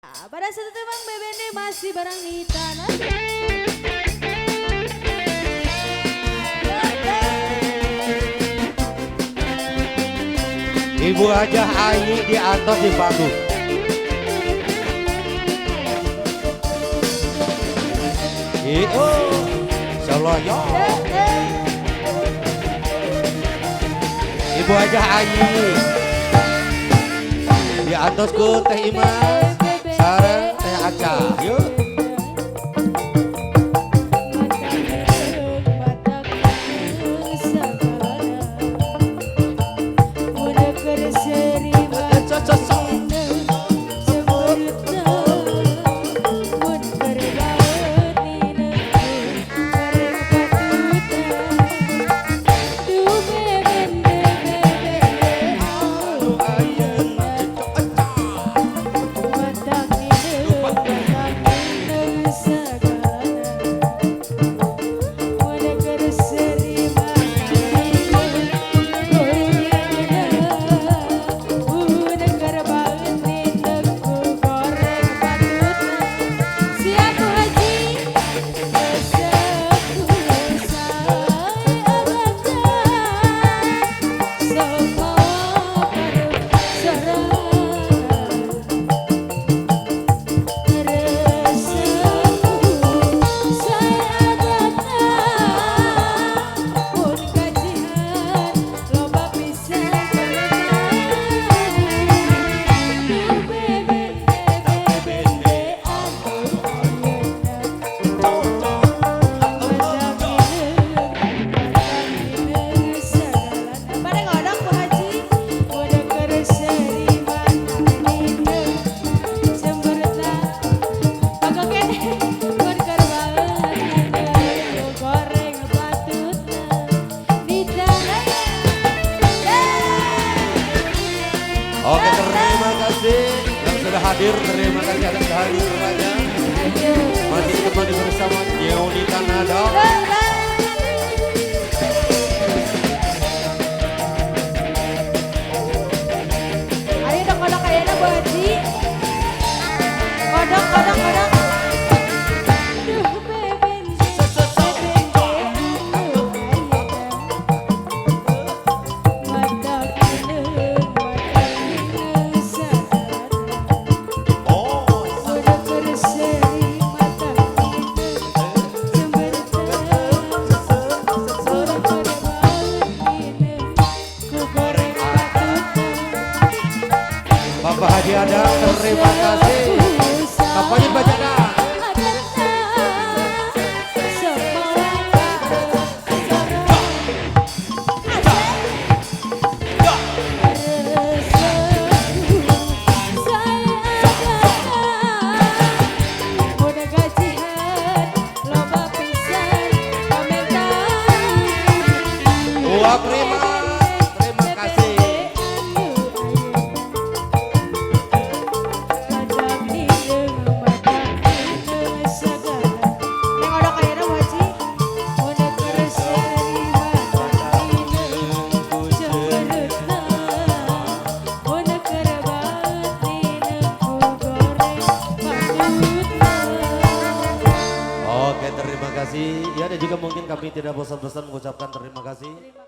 Pada saat itu Bang BBD masih barang di tanah. Ibu aja Ayi di atas di panggung. Insyaallah ya. Ibu aja Ayi di atasku Teh Imas sareng Teh Aca. Yuk. Oke, terima kasih yang sudah hadir. Terima kasih atas kehadirannya. Masih kembali bersama Nyoni Kanada. Ayo dong kodok kayaknya Bu Haji. Kodok. Bapak Haji ada, terima kasih. Bapaknya Bajada. Wah, terima kasih. Oke, terima kasih. Ya, dan juga mungkin kami tidak bosan-bosan mengucapkan terima kasih.